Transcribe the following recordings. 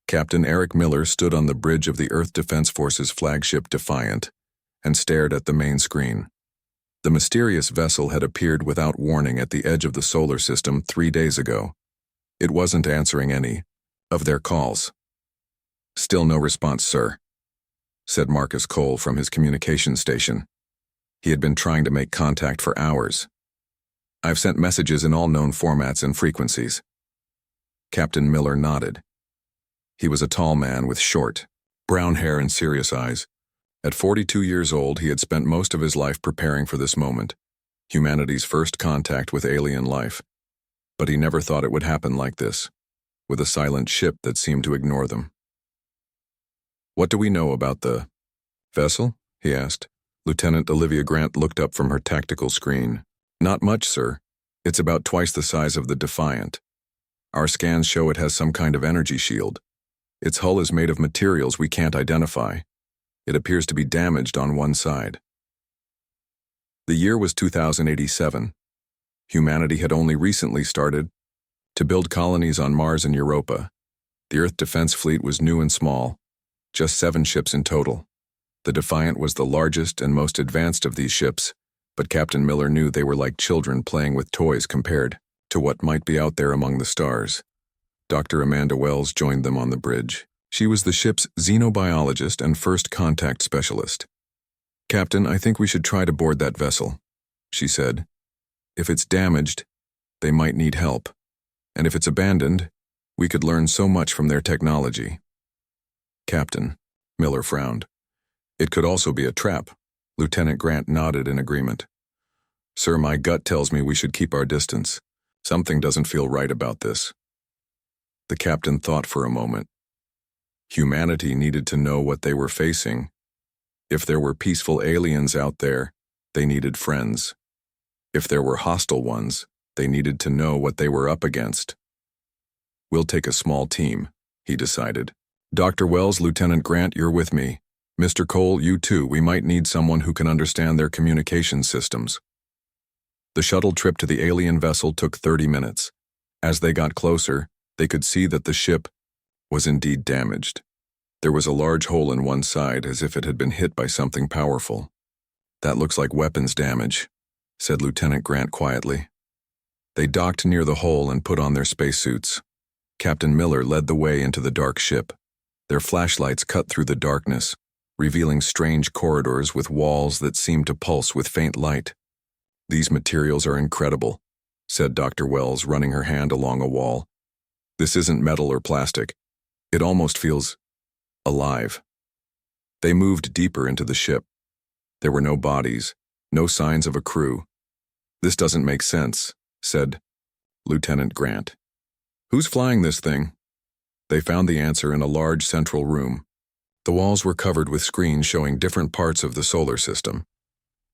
Captain Eric Miller stood on the bridge of the Earth Defense Force's flagship Defiant and stared at the main screen. The mysterious vessel had appeared without warning at the edge of the solar system 3 days ago. It wasn't answering any of their calls. "Still no response, sir," said Marcus Cole from his communications station. He had been trying to make contact for hours. "I've sent messages in all known formats and frequencies." Captain Miller nodded. He was a tall man with short, brown hair and serious eyes. At 42 years old, he had spent most of his life preparing for this moment, humanity's first contact with alien life. But he never thought it would happen like this, with a silent ship that seemed to ignore them. "What do we know about the vessel?" he asked. Lieutenant Olivia Grant looked up from her tactical screen. "Not much, sir. It's about twice the size of the Defiant. Our scans show it has some kind of energy shield. Its hull is made of materials we can't identify. It appears to be damaged on one side." The year was 2087. Humanity had only recently started to build colonies on Mars and Europa. The Earth Defense Fleet was new and small, just 7 ships in total. The Defiant was the largest and most advanced of these ships, but Captain Miller knew they were like children playing with toys compared to what might be out there among the stars. Dr. Amanda Wells joined them on the bridge. She was the ship's xenobiologist and first contact specialist. "Captain, I think we should try to board that vessel," she said. "If it's damaged, they might need help. And if it's abandoned, we could learn so much from their technology." "Captain," Miller frowned. "It could also be a trap." Lieutenant Grant nodded in agreement. "Sir, my gut tells me we should keep our distance. Something doesn't feel right about this." The captain thought for a moment. Humanity needed to know what they were facing. If there were peaceful aliens out there, they needed friends. If there were hostile ones, they needed to know what they were up against. "We'll take a small team," he decided. "Dr. Wells, Lieutenant Grant, you're with me. Mr. Cole, you too. We might need someone who can understand their communication systems." The shuttle trip to the alien vessel took 30 minutes. As they got closer, they could see that the ship was indeed damaged. There was a large hole in one side, as if it had been hit by something powerful. "That looks like weapons damage," said Lieutenant Grant quietly. They docked near the hole and put on their spacesuits. Captain Miller led the way into the dark ship. Their flashlights cut through the darkness, revealing strange corridors with walls that seemed to pulse with faint light. "These materials are incredible," said Dr. Wells, running her hand along a wall. "This isn't metal or plastic. It almost feels alive." They moved deeper into the ship. There were no bodies, no signs of a crew. "This doesn't make sense," said Lieutenant Grant. "Who's flying this thing?" They found the answer in a large central room. The walls were covered with screens showing different parts of the solar system.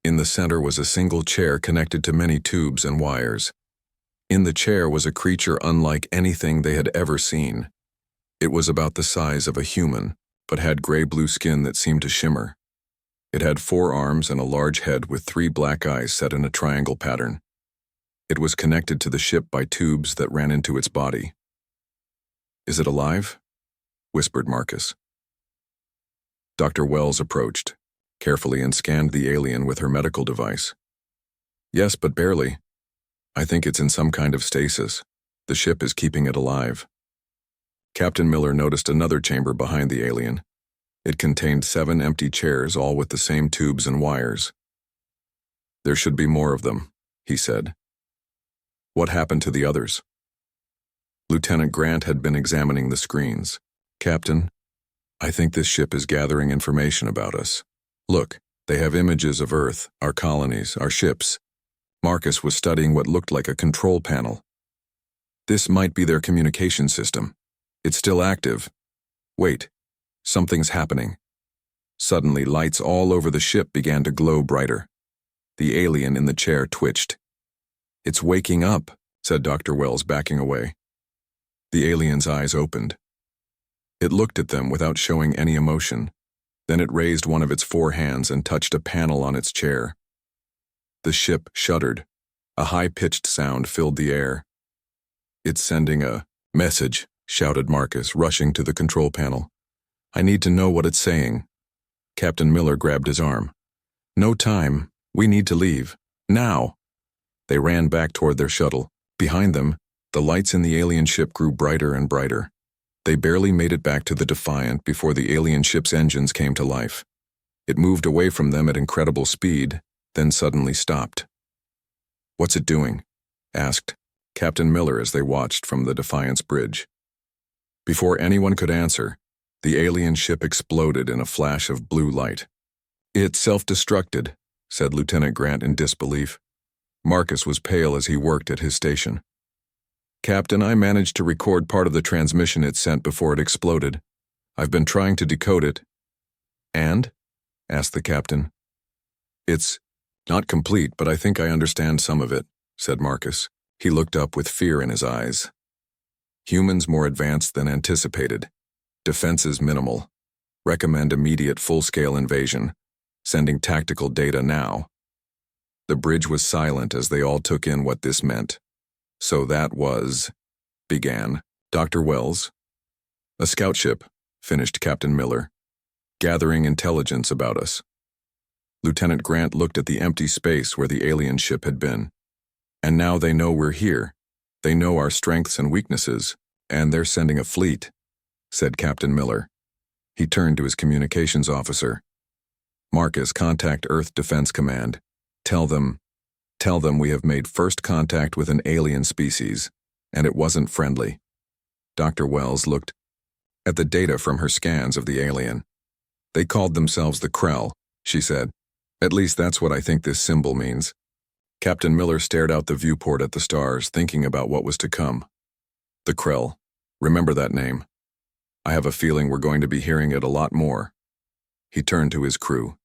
In the center was a single chair connected to many tubes and wires. In the chair was a creature unlike anything they had ever seen. It was about the size of a human, but had gray-blue skin that seemed to shimmer. It had 4 arms and a large head with 3 black eyes set in a triangle pattern. It was connected to the ship by tubes that ran into its body. "Is it alive?" whispered Marcus. Dr. Wells approached, carefully, and scanned the alien with her medical device. "Yes, but barely. I think it's in some kind of stasis. The ship is keeping it alive." Captain Miller noticed another chamber behind the alien. It contained 7 empty chairs, all with the same tubes and wires. "There should be more of them," he said. "What happened to the others?" Lieutenant Grant had been examining the screens. "Captain, I think this ship is gathering information about us. Look, they have images of Earth, our colonies, our ships." Marcus was studying what looked like a control panel. "This might be their communication system. It's still active. Wait, something's happening." Suddenly, lights all over the ship began to glow brighter. The alien in the chair twitched. "It's waking up," said Dr. Wells, backing away. The alien's eyes opened. It looked at them without showing any emotion. Then it raised one of its 4 hands and touched a panel on its chair. The ship shuddered. A high-pitched sound filled the air. "It's sending a message," shouted Marcus, rushing to the control panel. "I need to know what it's saying." Captain Miller grabbed his arm. "No time. We need to leave. Now!" They ran back toward their shuttle. Behind them, the lights in the alien ship grew brighter and brighter. They barely made it back to the Defiant before the alien ship's engines came to life. It moved away from them at incredible speed, then suddenly stopped. "What's it doing?" asked Captain Miller as they watched from the Defiant's bridge. Before anyone could answer, the alien ship exploded in a flash of blue light. "It self-destructed," said Lieutenant Grant in disbelief. Marcus was pale as he worked at his station. "Captain, I managed to record part of the transmission it sent before it exploded. I've been trying to decode it." "And?" asked the captain. "It's not complete, but I think I understand some of it," said Marcus. He looked up with fear in his eyes. "Humans more advanced than anticipated. Defenses minimal. Recommend immediate full-scale invasion. Sending tactical data now." The bridge was silent as they all took in what this meant. "So that was," began Dr. Wells. "A scout ship," finished Captain Miller, "gathering intelligence about us." Lieutenant Grant looked at the empty space where the alien ship had been. "And now they know we're here. They know our strengths and weaknesses, and they're sending a fleet," said Captain Miller. He turned to his communications officer. "Marcus, contact Earth Defense Command. Tell them we have made first contact with an alien species, and it wasn't friendly." Dr. Wells looked at the data from her scans of the alien. "They called themselves the Krell," she said. "At least that's what I think this symbol means." Captain Miller stared out the viewport at the stars, thinking about what was to come. The Krell. Remember that name. I have a feeling we're going to be hearing it a lot more. He turned to his crew.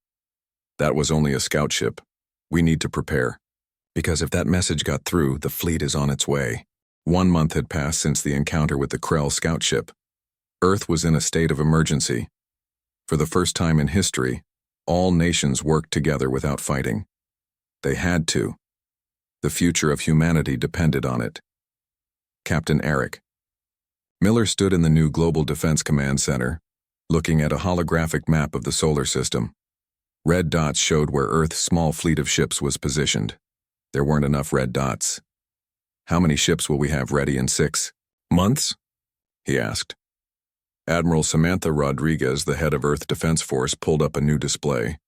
"That was only a scout ship. We need to prepare. Because if that message got through, the fleet is on its way." 1 month had passed since the encounter with the Krell scout ship. Earth was in a state of emergency. For the first time in history, all nations worked together without fighting. They had to. The future of humanity depended on it. Captain Eric. Miller stood in the new Global Defense Command Center, looking at a holographic map of the solar system. Red dots showed where Earth's small fleet of ships was positioned. There weren't enough red dots. "How many ships will we have ready in 6 months?" he asked. Admiral Samantha Rodriguez, the head of Earth Defense Force, pulled up a new display.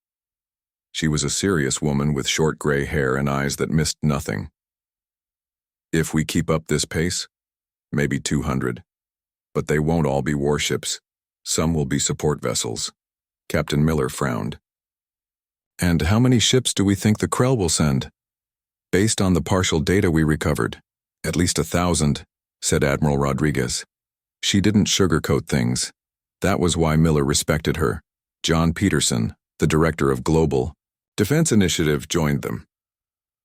She was a serious woman with short gray hair and eyes that missed nothing. "If we keep up this pace, maybe 200. But they won't all be warships. Some will be support vessels." Captain Miller frowned. "And how many ships do we think the Krell will send?" "Based on the partial data we recovered, at least 1,000, said Admiral Rodriguez. She didn't sugarcoat things. That was why Miller respected her. John Peterson, the director of Global Defense Initiative, joined them.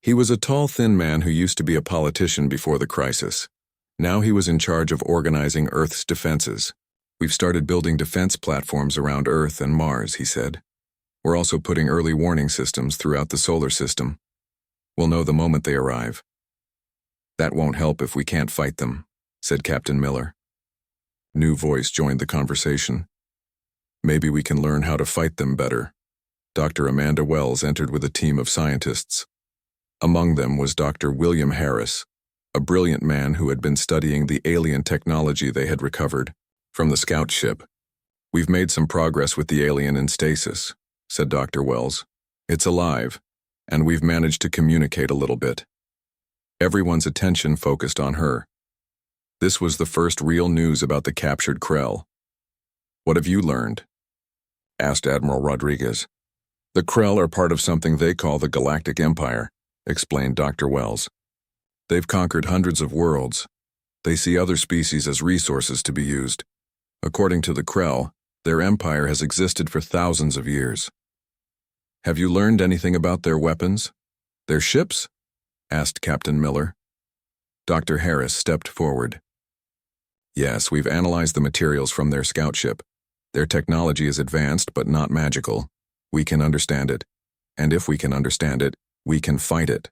He was a tall, thin man who used to be a politician before the crisis. Now he was in charge of organizing Earth's defenses. "We've started building defense platforms around Earth and Mars," he said. "We're also putting early warning systems throughout the solar system. We'll know the moment they arrive." "That won't help if we can't fight them," said Captain Miller. New voice joined the conversation. "Maybe we can learn how to fight them better." Dr. Amanda Wells entered with a team of scientists. Among them was Dr. William Harris, a brilliant man who had been studying the alien technology they had recovered from the scout ship. "We've made some progress with the alien in stasis," said Dr. Wells. "It's alive, and we've managed to communicate a little bit." Everyone's attention focused on her. This was the first real news about the captured Krell. "What have you learned?" asked Admiral Rodriguez. "The Krell are part of something they call the Galactic Empire," explained Dr. Wells. "They've conquered hundreds of worlds. They see other species as resources to be used. According to the Krell, their empire has existed for thousands of years." "Have you learned anything about their weapons? Their ships?" asked Captain Miller. Dr. Harris stepped forward. "Yes, we've analyzed the materials from their scout ship. Their technology is advanced but not magical. We can understand it. And if we can understand it, we can fight it."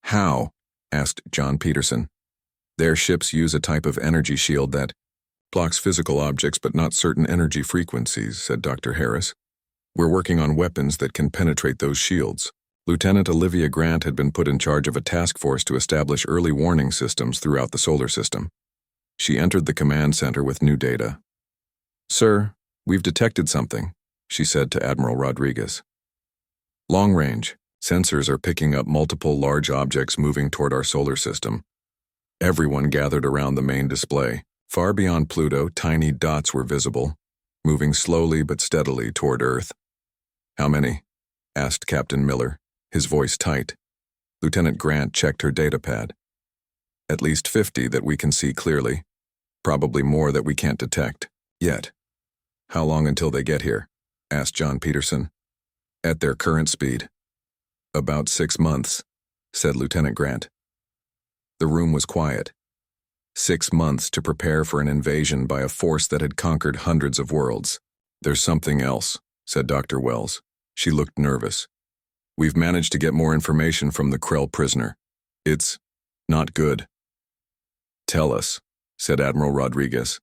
"How?" asked John Peterson. "Their ships use a type of energy shield that Blocks physical objects but not certain energy frequencies, said Dr. Harris. We're working on weapons that can penetrate those shields. Lieutenant Olivia Grant had been put in charge of a task force to establish early warning systems throughout the solar system. She entered the command center with new data. Sir, we've detected something, she said to Admiral Rodriguez. Long range. Sensors are picking up multiple large objects moving toward our solar system. Everyone gathered around the main display. Far beyond Pluto, tiny dots were visible, moving slowly but steadily toward Earth. How many? Asked Captain Miller, his voice tight. Lieutenant Grant checked her datapad. At least 50 that we can see clearly. Probably more that we can't detect, yet. How long until they get here? Asked John Peterson. At their current speed. About 6 months, said Lieutenant Grant. The room was quiet. 6 months to prepare for an invasion by a force that had conquered hundreds of worlds. There's something else, said Dr. Wells. She looked nervous. We've managed to get more information from the Krell prisoner. It's not good. Tell us, said Admiral Rodriguez.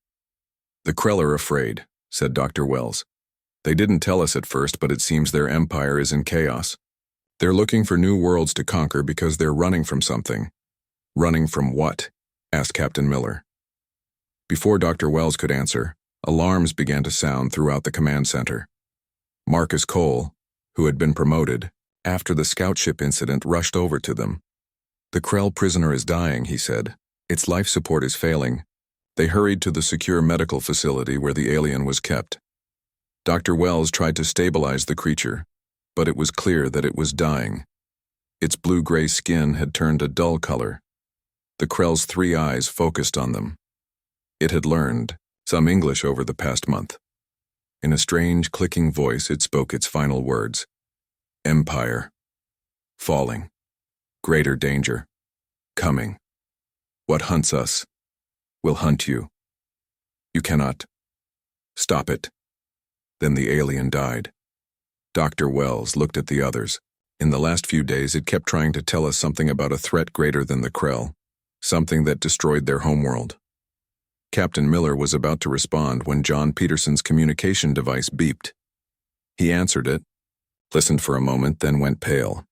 The Krell are afraid, said Dr. Wells. They didn't tell us at first, but it seems their empire is in chaos. They're looking for new worlds to conquer because they're running from something. Running from what? Asked Captain Miller. Before Dr. Wells could answer, alarms began to sound throughout the command center. Marcus Cole, who had been promoted, after the scout ship incident, rushed over to them. The Krell prisoner is dying, he said. Its life support is failing. They hurried to the secure medical facility where the alien was kept. Dr. Wells tried to stabilize the creature, but it was clear that it was dying. Its blue-gray skin had turned a dull color. The Krell's 3 eyes focused on them. It had learned some English over the past month. In a strange, clicking voice, it spoke its final words. Empire. Falling. Greater danger. Coming. What hunts us will hunt you. You cannot stop it. Then the alien died. Dr. Wells looked at the others. In the last few days, it kept trying to tell us something about a threat greater than the Krell, something that destroyed their homeworld. Captain Miller was about to respond when John Peterson's communication device beeped. He answered it, listened for a moment, then went pale.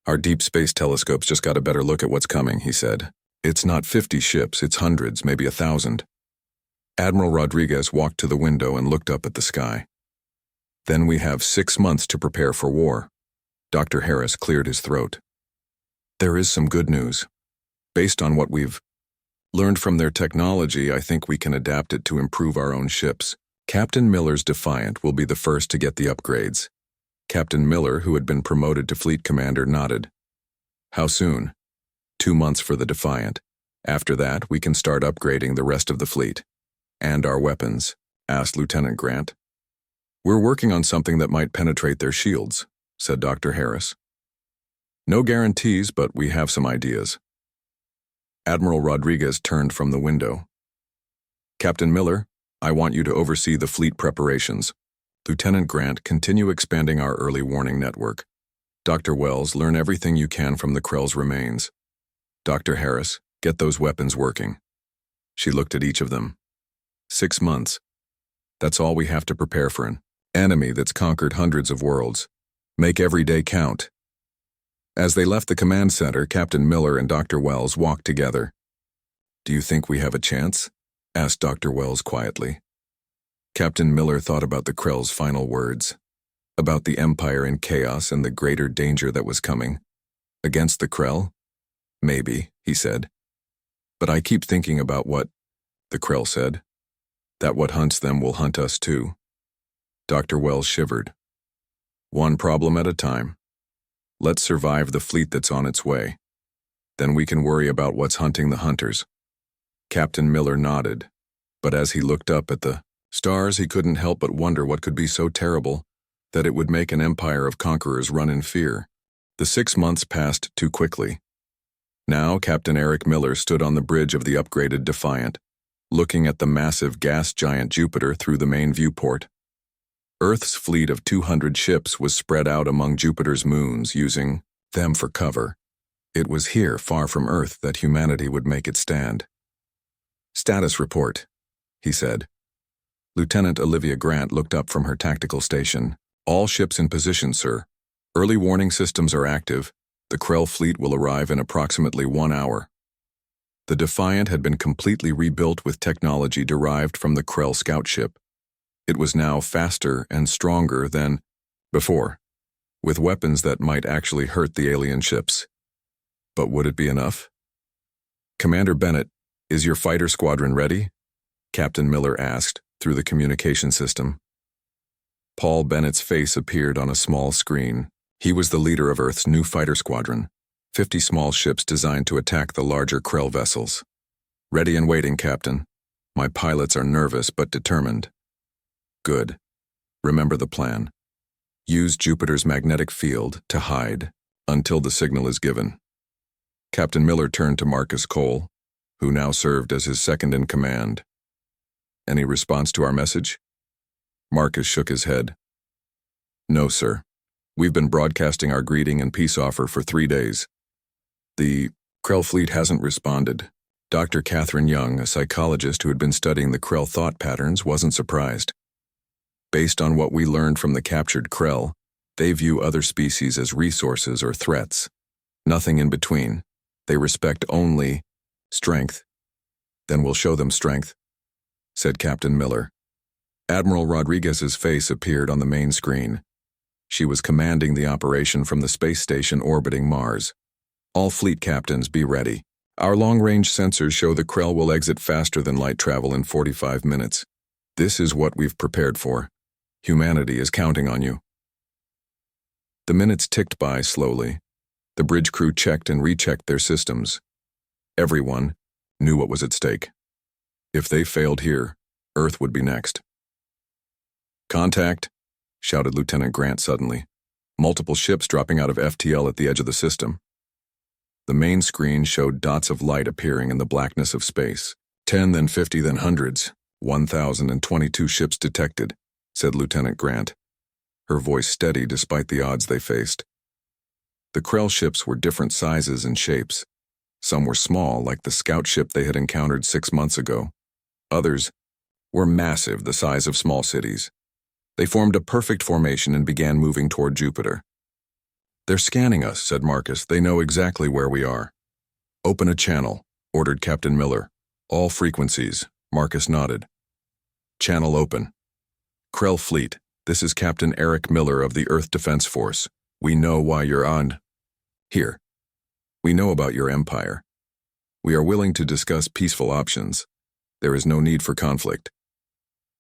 Our deep space telescopes just got a better look at what's coming, he said. It's not 50 ships, it's hundreds, maybe 1,000. Admiral Rodriguez walked to the window and looked up at the sky. Then we have 6 months to prepare for war. Dr. Harris cleared his throat. There is some good news. Based on what we've learned from their technology, I think we can adapt it to improve our own ships. Captain Miller's Defiant will be the first to get the upgrades. Captain Miller, who had been promoted to fleet commander, nodded. How soon? 2 months for the Defiant. After that, we can start upgrading the rest of the fleet. And our weapons, asked Lieutenant Grant. We're working on something that might penetrate their shields, said Dr. Harris. No guarantees, but we have some ideas. Admiral Rodriguez turned from the window. Captain Miller, I want you to oversee the fleet preparations. Lieutenant Grant, continue expanding our early warning network. Dr. Wells, learn everything you can from the Krell's remains. Dr. Harris, get those weapons working. She looked at each of them. 6 months. That's all we have to prepare for an enemy that's conquered hundreds of worlds. Make every day count. As they left the command center, Captain Miller and Dr. Wells walked together. Do you think we have a chance? Asked Dr. Wells quietly. Captain Miller thought about the Krell's final words, about the Empire in chaos and the greater danger that was coming. Against the Krell? Maybe, he said. But I keep thinking about what, the Krell said, that what hunts them will hunt us too. Dr. Wells shivered. One problem at a time. Let's survive the fleet that's on its way. Then we can worry about what's hunting the hunters. Captain Miller nodded, but as he looked up at the stars, he couldn't help but wonder what could be so terrible that it would make an empire of conquerors run in fear. The 6 months passed too quickly. Now Captain Eric Miller stood on the bridge of the upgraded Defiant, looking at the massive gas giant Jupiter through the main viewport. Earth's fleet of 200 ships was spread out among Jupiter's moons, using them for cover. It was here, far from Earth, that humanity would make its stand. Status report. he said. Lieutenant Olivia Grant looked up from her tactical station. All ships in position, sir. Early warning systems are active. The Krell fleet will arrive in approximately 1 hour. The Defiant had been completely rebuilt with technology derived from the Krell scout ship. It was now faster and stronger than before, with weapons that might actually hurt the alien ships. But would it be enough? Commander Bennett, is your fighter squadron ready? Captain Miller asked through the communication system. Paul Bennett's face appeared on a small screen. He was the leader of Earth's new fighter squadron, 50 small ships designed to attack the larger Krell vessels. Ready and waiting, Captain. My pilots are nervous but determined. Good. Remember the plan. Use Jupiter's magnetic field to hide until the signal is given. Captain Miller turned to Marcus Cole, who now served as his second-in-command. Any response to our message? Marcus shook his head. No, sir. We've been broadcasting our greeting and peace offer for 3 days. The Krell fleet hasn't responded. Dr. Catherine Young, a psychologist who had been studying the Krell thought patterns, wasn't surprised. Based on what we learned from the captured Krell, they view other species as resources or threats. Nothing in between. They respect only strength. Then we'll show them strength, said Captain Miller. Admiral Rodriguez's face appeared on the main screen. She was commanding the operation from the space station orbiting Mars. All fleet captains, be ready. Our long-range sensors show the Krell will exit faster than light travel in 45 minutes. This is what we've prepared for. Humanity is counting on you. The minutes ticked by slowly. The bridge crew checked and rechecked their systems. Everyone knew what was at stake. If they failed here, Earth would be next. Contact, shouted Lieutenant Grant suddenly. Multiple ships dropping out of FTL at the edge of the system. The main screen showed dots of light appearing in the blackness of space. 10, then 50, then hundreds. 1,022 ships detected, said Lieutenant Grant, her voice steady despite the odds they faced. The Krell ships were different sizes and shapes. Some were small, like the scout ship they had encountered 6 months ago. Others were massive, the size of small cities. They formed a perfect formation and began moving toward Jupiter. They're scanning us, said Marcus. They know exactly where we are. Open a channel, ordered Captain Miller. All frequencies. Marcus nodded. Channel open. Krell Fleet, this is Captain Eric Miller of the Earth Defense Force. We know why you're on. Here. We know about your empire. We are willing to discuss peaceful options. There is no need for conflict.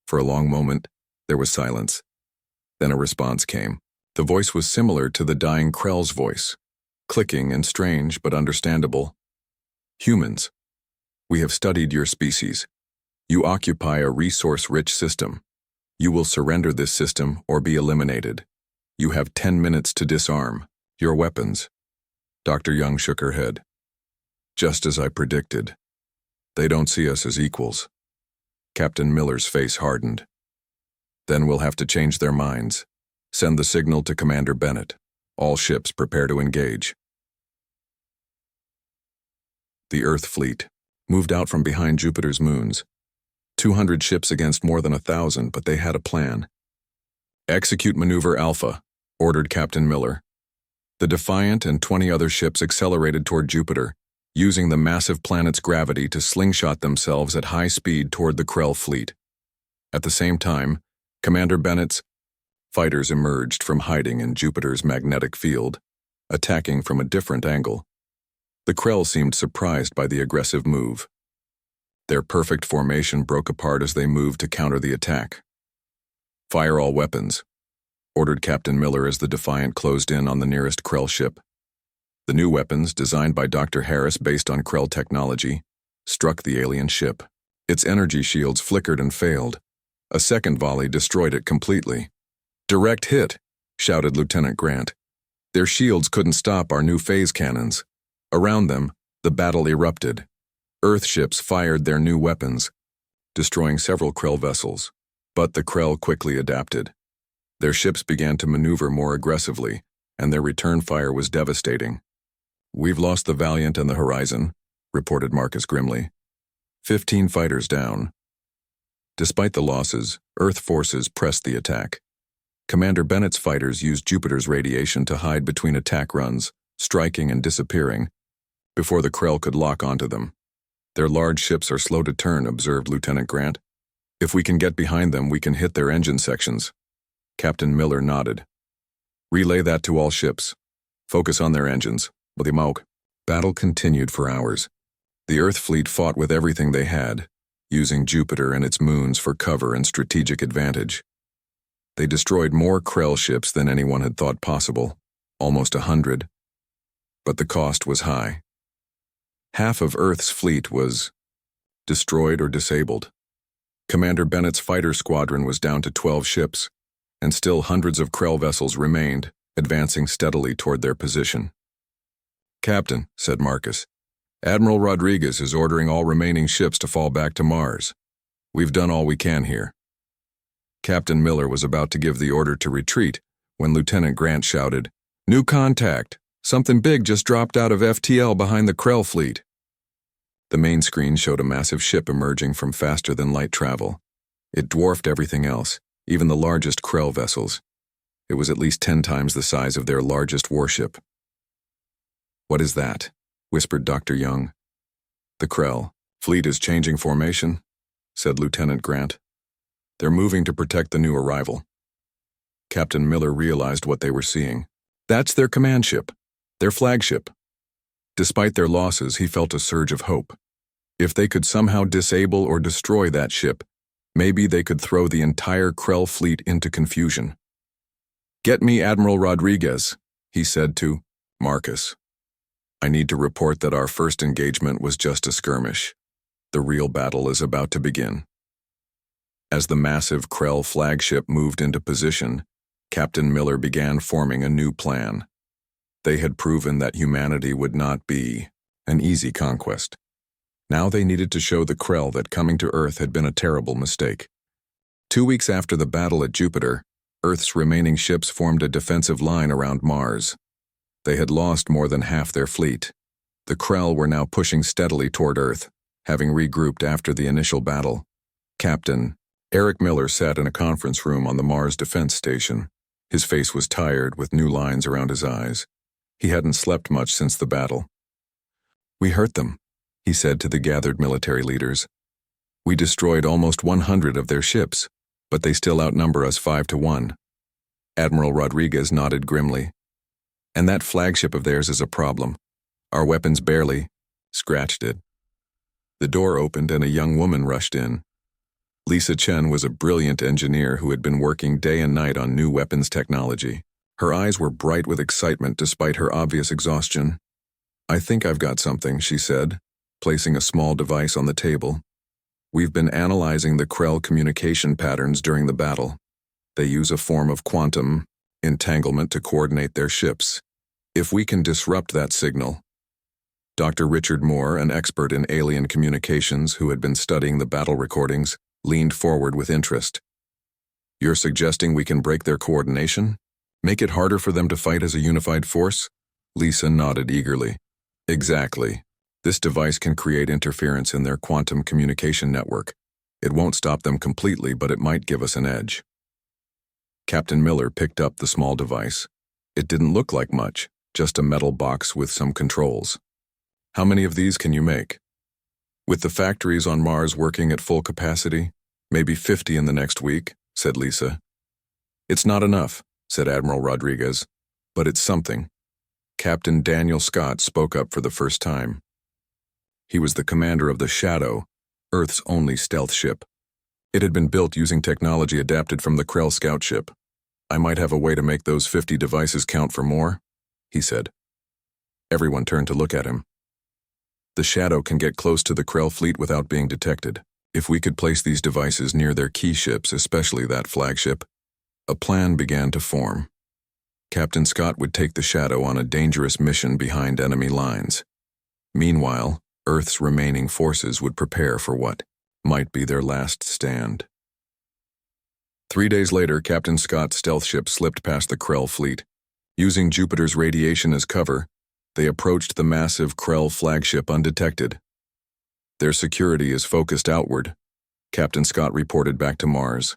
For a long moment, there was silence. Then a response came. The voice was similar to the dying Krell's voice, clicking and strange but understandable. Humans. We have studied your species. You occupy a resource-rich system. You will surrender this system or be eliminated. You have 10 minutes to disarm your weapons. Dr. Young shook her head. Just as I predicted. They don't see us as equals. Captain Miller's face hardened. Then we'll have to change their minds. Send the signal to Commander Bennett. All ships prepare to engage. The Earth fleet moved out from behind Jupiter's moons. 200 ships against more than 1,000, but they had a plan. Execute Maneuver Alpha, ordered Captain Miller. The Defiant and 20 other ships accelerated toward Jupiter, using the massive planet's gravity to slingshot themselves at high speed toward the Krell fleet. At the same time, Commander Bennett's fighters emerged from hiding in Jupiter's magnetic field, attacking from a different angle. The Krell seemed surprised by the aggressive move. Their perfect formation broke apart as they moved to counter the attack. Fire all weapons, ordered Captain Miller as the Defiant closed in on the nearest Krell ship. The new weapons, designed by Dr. Harris based on Krell technology, struck the alien ship. Its energy shields flickered and failed. A second volley destroyed it completely. Direct hit, shouted Lieutenant Grant. Their shields couldn't stop our new phase cannons. Around them, the battle erupted. Earth ships fired their new weapons, destroying several Krell vessels. But the Krell quickly adapted. Their ships began to maneuver more aggressively, and their return fire was devastating. We've lost the Valiant and the Horizon, reported Marcus grimly. 15 fighters down. Despite the losses, Earth forces pressed the attack. Commander Bennett's fighters used Jupiter's radiation to hide between attack runs, striking and disappearing, before the Krell could lock onto them. Their large ships are slow to turn, observed Lieutenant Grant. If we can get behind them, we can hit their engine sections. Captain Miller nodded. Relay that to all ships. Focus on their engines. Battle continued for hours. The Earth fleet fought with everything they had, using Jupiter and its moons for cover and strategic advantage. They destroyed more Krell ships than anyone had thought possible, almost 100. But the cost was high. Half of Earth's fleet was destroyed or disabled. Commander Bennett's fighter squadron was down to 12 ships, and still hundreds of Krell vessels remained, advancing steadily toward their position. Captain, said Marcus, Admiral Rodriguez is ordering all remaining ships to fall back to Mars. We've done all we can here. Captain Miller was about to give the order to retreat when Lieutenant Grant shouted, New contact! Something big just dropped out of FTL behind the Krell fleet. The main screen showed a massive ship emerging from faster-than-light travel. It dwarfed everything else, even the largest Krell vessels. It was at least 10 times the size of their largest warship. What is that? Whispered Dr. Young. The Krell fleet is changing formation, said Lieutenant Grant. They're moving to protect the new arrival. Captain Miller realized what they were seeing. That's their command ship, their flagship. Despite their losses, he felt a surge of hope. If they could somehow disable or destroy that ship, maybe they could throw the entire Krell fleet into confusion. Get me Admiral Rodriguez, he said to Marcus. I need to report that our first engagement was just a skirmish. The real battle is about to begin. As the massive Krell flagship moved into position, Captain Miller began forming a new plan. They had proven that humanity would not be an easy conquest. Now they needed to show the Krell that coming to Earth had been a terrible mistake. 2 weeks after the battle at Jupiter, Earth's remaining ships formed a defensive line around Mars. They had lost more than half their fleet. The Krell were now pushing steadily toward Earth, having regrouped after the initial battle. Captain Eric Miller sat in a conference room on the Mars Defense Station. His face was tired, with new lines around his eyes. He hadn't slept much since the battle. We hurt them, he said to the gathered military leaders. We destroyed almost 100 of their ships, but they still outnumber us 5-1. Admiral Rodriguez nodded grimly. And that flagship of theirs is a problem. Our weapons barely scratched it. The door opened and a young woman rushed in. Lisa Chen was a brilliant engineer who had been working day and night on new weapons technology. Her eyes were bright with excitement despite her obvious exhaustion. I think I've got something, she said, placing a small device on the table. We've been analyzing the Krell communication patterns during the battle. They use a form of quantum entanglement to coordinate their ships. If we can disrupt that signal. Dr. Richard Moore, an expert in alien communications who had been studying the battle recordings, leaned forward with interest. You're suggesting we can break their coordination? Make it harder for them to fight as a unified force? Lisa nodded eagerly. Exactly. This device can create interference in their quantum communication network. It won't stop them completely, but it might give us an edge. Captain Miller picked up the small device. It didn't look like much, just a metal box with some controls. How many of these can you make? With the factories on Mars working at full capacity, maybe 50 in the next week, said Lisa. It's not enough, said Admiral Rodriguez, but it's something. Captain Daniel Scott spoke up for the first time. He was the commander of the Shadow, Earth's only stealth ship. It had been built using technology adapted from the Krell scout ship. I might have a way to make those 50 devices count for more, he said. Everyone turned to look at him. The Shadow can get close to the Krell fleet without being detected. If we could place these devices near their key ships, especially that flagship, a plan began to form. Captain Scott would take the Shadow on a dangerous mission behind enemy lines. Meanwhile, Earth's remaining forces would prepare for what might be their last stand. 3 days later, Captain Scott's stealth ship slipped past the Krell fleet. Using Jupiter's radiation as cover, they approached the massive Krell flagship undetected. Their security is focused outward, Captain Scott reported back to Mars.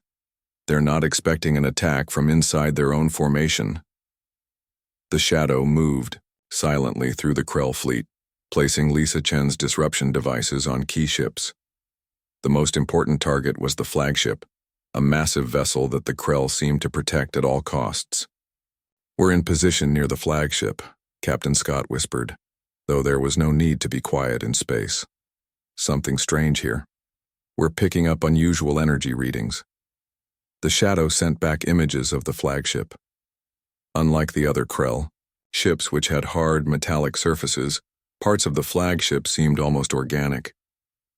They're not expecting an attack from inside their own formation. The shadow moved silently through the Krell fleet, placing Lisa Chen's disruption devices on key ships. The most important target was the flagship, a massive vessel that the Krell seemed to protect at all costs. "We're in position near the flagship," Captain Scott whispered, though there was no need to be quiet in space. "Something strange here. We're picking up unusual energy readings." The shadow sent back images of the flagship. Unlike the other Krell, ships which had hard, metallic surfaces, parts of the flagship seemed almost organic.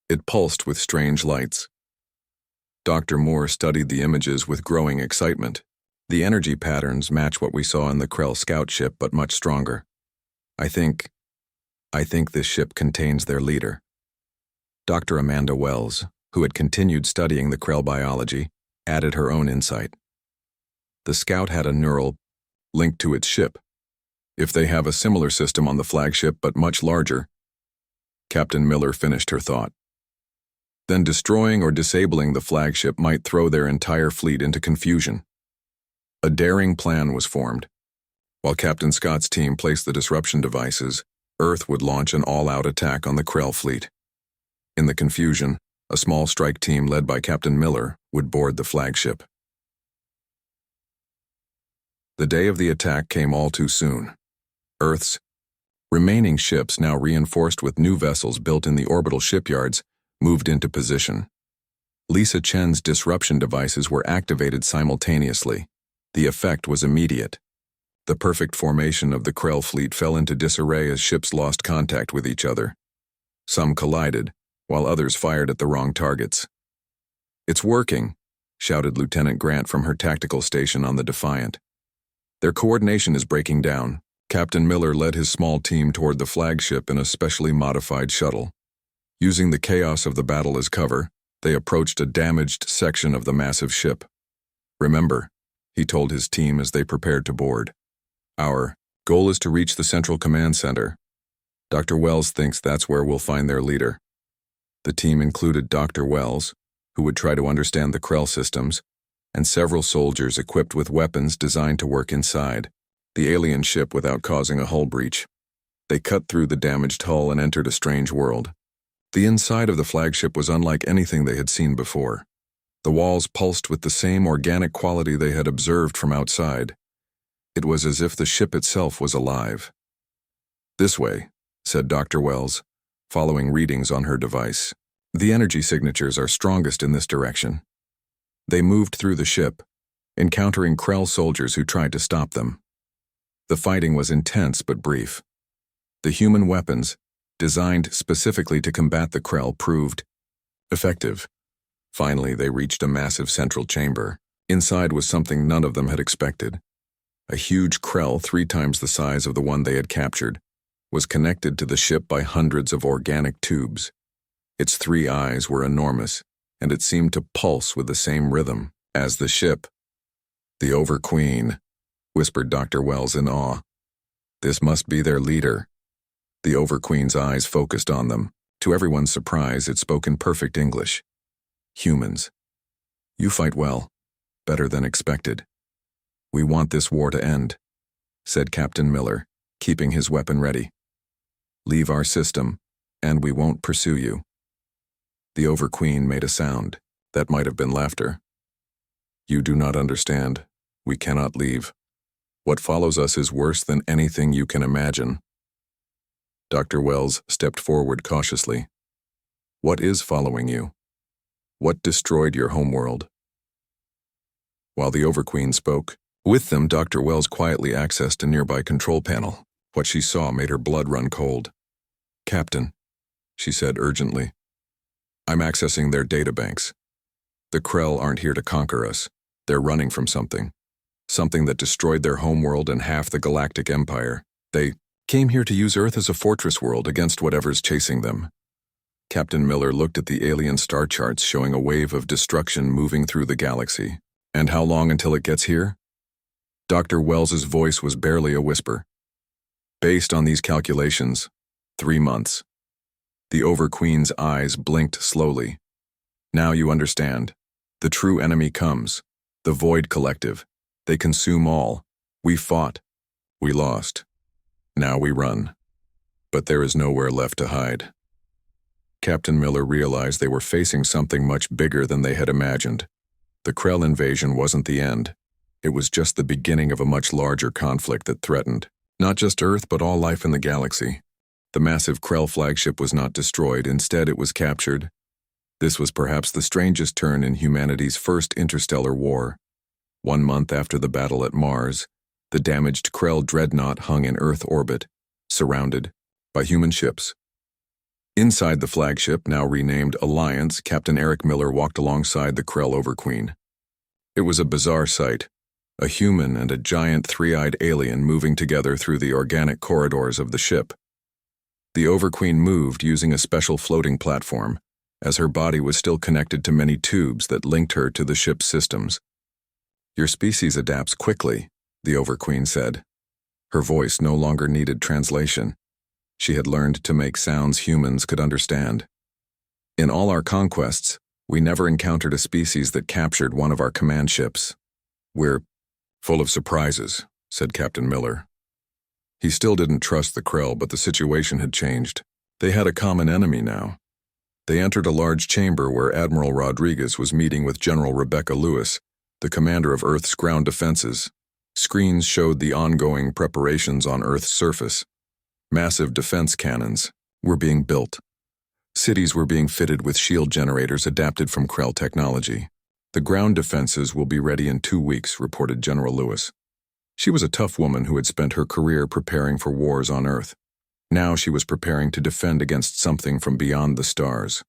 It pulsed with strange lights. Dr. Moore studied the images with growing excitement. The energy patterns match what we saw in the Krell scout ship, but much stronger. I think this ship contains their leader." Dr. Amanda Wells, who had continued studying the Krell biology, added her own insight. "The scout had a neural link to its ship. If they have a similar system on the flagship but much larger..." Captain Miller finished her thought. "Then destroying or disabling the flagship might throw their entire fleet into confusion." A daring plan was formed. While Captain Scott's team placed the disruption devices, Earth would launch an all-out attack on the Krell fleet. In the confusion, a small strike team led by Captain Miller would board the flagship. The day of the attack came all too soon. Earth's remaining ships, now reinforced with new vessels built in the orbital shipyards, moved into position. Lisa Chen's disruption devices were activated simultaneously. The effect was immediate. The perfect formation of the Krell fleet fell into disarray as ships lost contact with each other. Some collided, while others fired at the wrong targets. "It's working," shouted Lieutenant Grant from her tactical station on the Defiant. "Their coordination is breaking down." Captain Miller led his small team toward the flagship in a specially modified shuttle. Using the chaos of the battle as cover, they approached a damaged section of the massive ship. "Remember," he told his team as they prepared to board, "our goal is to reach the Central Command Center. Dr. Wells thinks that's where we'll find their leader." The team included Dr. Wells, who would try to understand the Krell systems, and several soldiers equipped with weapons designed to work inside the alien ship without causing a hull breach. They cut through the damaged hull and entered a strange world. The inside of the flagship was unlike anything they had seen before. The walls pulsed with the same organic quality they had observed from outside. It was as if the ship itself was alive. "This way," said Dr. Wells, following readings on her device. "The energy signatures are strongest in this direction." They moved through the ship, encountering Krell soldiers who tried to stop them. The fighting was intense but brief. The human weapons, designed specifically to combat the Krell, proved effective. Finally, they reached a massive central chamber. Inside was something none of them had expected. A huge Krell 3 times the size of the one they had captured was connected to the ship by hundreds of organic tubes. Its 3 eyes were enormous, and it seemed to pulse with the same rhythm as the ship. "The Overqueen," whispered Dr. Wells in awe. "This must be their leader." The Overqueen's eyes focused on them. To everyone's surprise, it spoke in perfect English. "Humans, you fight well, better than expected. We want this war to end," said Captain Miller, keeping his weapon ready. "Leave our system, and we won't pursue you." The Overqueen made a sound that might have been laughter. "You do not understand. We cannot leave. What follows us is worse than anything you can imagine." Dr. Wells stepped forward cautiously. "What is following you? What destroyed your homeworld?" While the Overqueen spoke, with them Dr. Wells quietly accessed a nearby control panel. What she saw made her blood run cold. "Captain," she said urgently, "I'm accessing their databanks. The Krell aren't here to conquer us. They're running from something. Something that destroyed their homeworld and half the Galactic Empire. They came here to use Earth as a fortress world against whatever's chasing them." Captain Miller looked at the alien star charts showing a wave of destruction moving through the galaxy. "And how long until it gets here?" Dr. Wells's voice was barely a whisper. "Based on these calculations, 3 months." The Overqueen's eyes blinked slowly. Now you understand. The true enemy comes. The Void Collective. They consume all. We fought. We lost. Now we run. But there is nowhere left to hide. Captain Miller realized they were facing something much bigger than they had imagined. The Krell invasion wasn't the end. It was just the beginning of a much larger conflict that threatened not just Earth but all life in the galaxy. The massive Krell flagship was not destroyed, instead it was captured. This was perhaps the strangest turn in humanity's first interstellar war. 1 month after the battle at Mars, the damaged Krell dreadnought hung in Earth orbit, surrounded by human ships. Inside the flagship, now renamed Alliance, Captain Eric Miller walked alongside the Krell Overqueen. It was a bizarre sight, a human and a giant three-eyed alien moving together through the organic corridors of the ship. The Overqueen moved using a special floating platform, as her body was still connected to many tubes that linked her to the ship's systems. "Your species adapts quickly," the Overqueen said. Her voice no longer needed translation. She had learned to make sounds humans could understand. "In all our conquests, we never encountered a species that captured one of our command ships. We're full of surprises," said Captain Miller. He still didn't trust the Krell, but the situation had changed. They had a common enemy now. They entered a large chamber where Admiral Rodriguez was meeting with General Rebecca Lewis, the commander of Earth's ground defenses. Screens showed the ongoing preparations on Earth's surface. Massive defense cannons were being built. Cities were being fitted with shield generators adapted from Krell technology. "The ground defenses will be ready in 2 weeks," reported General Lewis. She was a tough woman who had spent her career preparing for wars on Earth. Now she was preparing to defend against something from beyond the stars.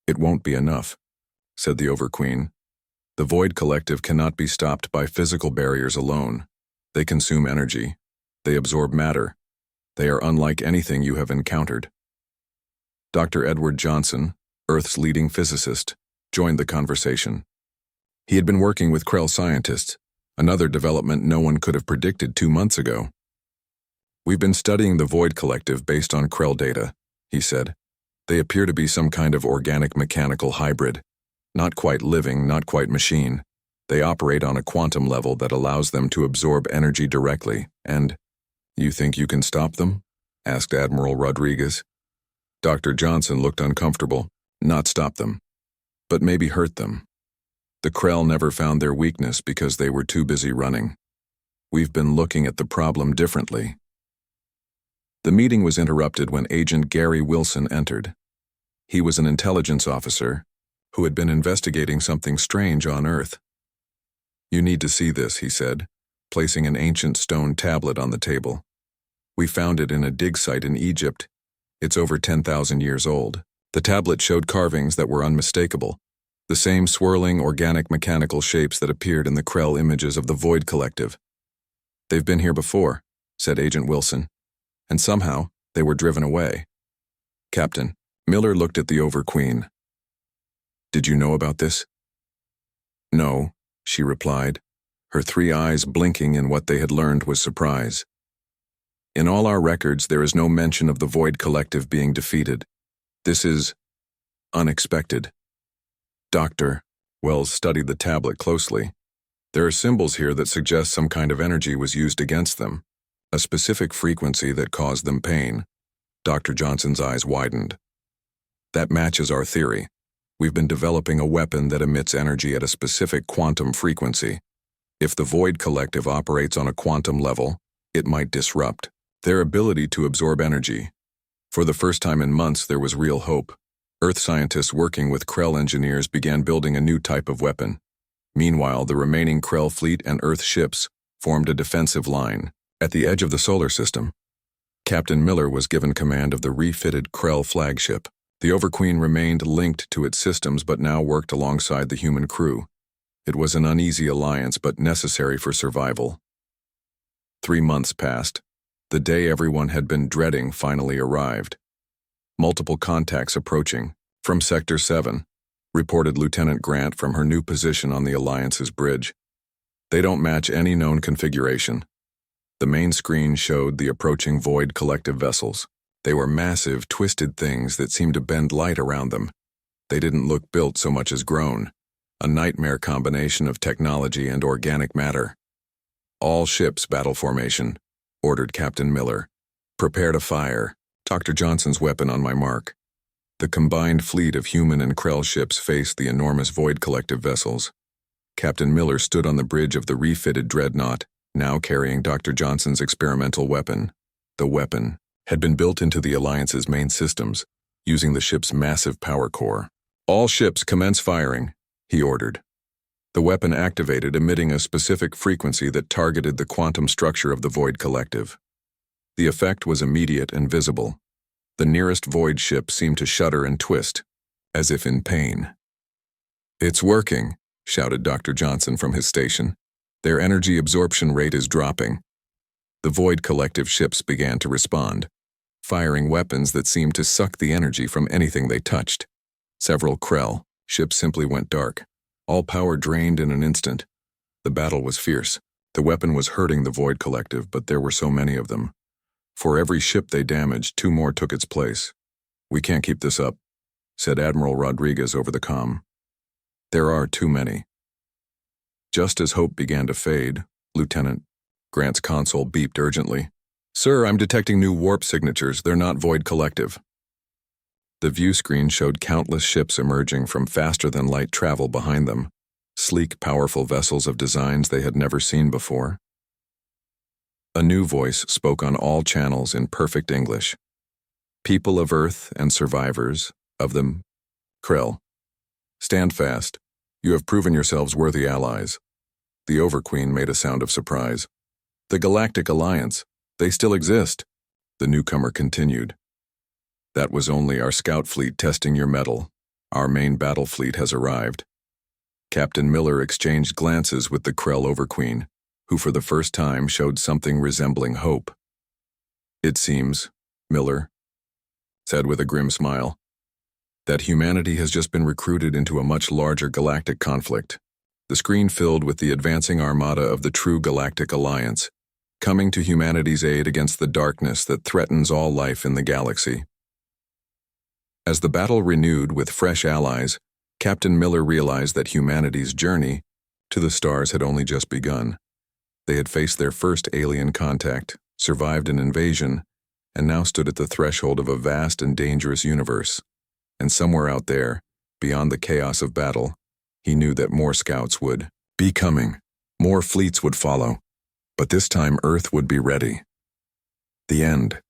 "It won't be enough," said the Overqueen. "The Void Collective cannot be stopped by physical barriers alone. They consume energy. They absorb matter. They are unlike anything you have encountered." Dr. Edward Johnson, Earth's leading physicist, joined the conversation. He had been working with Krell scientists, another development no one could have predicted 2 months ago. "We've been studying the Void Collective based on Krell data," he said. "They appear to be some kind of organic-mechanical hybrid. Not quite living, not quite machine. They operate on a quantum level that allows them to absorb energy directly, and—" "You think you can stop them?" asked Admiral Rodriguez. Dr. Johnson looked uncomfortable. "Not stop them, but maybe hurt them. The Krell never found their weakness because they were too busy running. We've been looking at the problem differently." The meeting was interrupted when Agent Gary Wilson entered. He was an intelligence officer who had been investigating something strange on Earth. "You need to see this," he said, placing an ancient stone tablet on the table. "We found it in a dig site in Egypt. It's over 10,000 years old." The tablet showed carvings that were unmistakable, the same swirling organic mechanical shapes that appeared in the Krell images of the Void Collective. "They've been here before," said Agent Wilson, "and somehow they were driven away." "Captain," Miller looked at the Overqueen. "Did you know about this?" "No," she replied, her 3 eyes blinking in what they had learned was surprise. "In all our records, there is no mention of the Void Collective being defeated. This is unexpected." Dr. Wells studied the tablet closely. "There are symbols here that suggest some kind of energy was used against them, a specific frequency that caused them pain." Dr. Johnson's eyes widened. "That matches our theory. We've been developing a weapon that emits energy at a specific quantum frequency. If the Void Collective operates on a quantum level, it might disrupt their ability to absorb energy." For the first time in months, there was real hope. Earth scientists working with Krell engineers began building a new type of weapon. Meanwhile, the remaining Krell fleet and Earth ships formed a defensive line. At the edge of the solar system, Captain Miller was given command of the refitted Krell flagship. The Overqueen remained linked to its systems but now worked alongside the human crew. It was an uneasy alliance but necessary for survival. 3 months passed. The day everyone had been dreading finally arrived. "Multiple contacts approaching from Sector 7, reported Lieutenant Grant from her new position on the Alliance's bridge. "They don't match any known configuration." The main screen showed the approaching Void Collective vessels. They were massive, twisted things that seemed to bend light around them. They didn't look built so much as grown, a nightmare combination of technology and organic matter. "All ships, battle formation," ordered Captain Miller. "Prepare to fire. Dr. Johnson's weapon on my mark." The combined fleet of human and Krell ships faced the enormous Void Collective vessels. Captain Miller stood on the bridge of the refitted dreadnought, now carrying Dr. Johnson's experimental weapon. The weapon had been built into the Alliance's main systems, using the ship's massive power core. "All ships commence firing," he ordered. The weapon activated, emitting a specific frequency that targeted the quantum structure of the Void Collective. The effect was immediate and visible. The nearest Void ship seemed to shudder and twist, as if in pain. "It's working," shouted Dr. Johnson from his station. "Their energy absorption rate is dropping." The Void Collective ships began to respond, firing weapons that seemed to suck the energy from anything they touched. Several Krell ships simply went dark. All power drained in an instant. The battle was fierce. The weapon was hurting the Void Collective, but there were so many of them. For every ship they damaged, 2 more took its place. "We can't keep this up," said Admiral Rodriguez over the comm. "There are too many." Just as hope began to fade, Lieutenant Grant's console beeped urgently. "Sir, I'm detecting new warp signatures. They're not Void Collective." The view screen showed countless ships emerging from faster-than-light travel behind them, sleek, powerful vessels of designs they had never seen before. A new voice spoke on all channels in perfect English. "People of Earth and survivors of them, Krell, stand fast. You have proven yourselves worthy allies." The Overqueen made a sound of surprise. "The Galactic Alliance, they still exist," the newcomer continued. "That was only our scout fleet testing your mettle. Our main battle fleet has arrived." Captain Miller exchanged glances with the Krell Overqueen, who for the first time showed something resembling hope. "It seems," Miller said with a grim smile, "that humanity has just been recruited into a much larger galactic conflict." The screen filled with the advancing armada of the true Galactic Alliance, coming to humanity's aid against the darkness that threatens all life in the galaxy. As the battle renewed with fresh allies, Captain Miller realized that humanity's journey to the stars had only just begun. They had faced their first alien contact, survived an invasion, and now stood at the threshold of a vast and dangerous universe. And somewhere out there, beyond the chaos of battle, he knew that more scouts would be coming, more fleets would follow, but this time Earth would be ready. The end.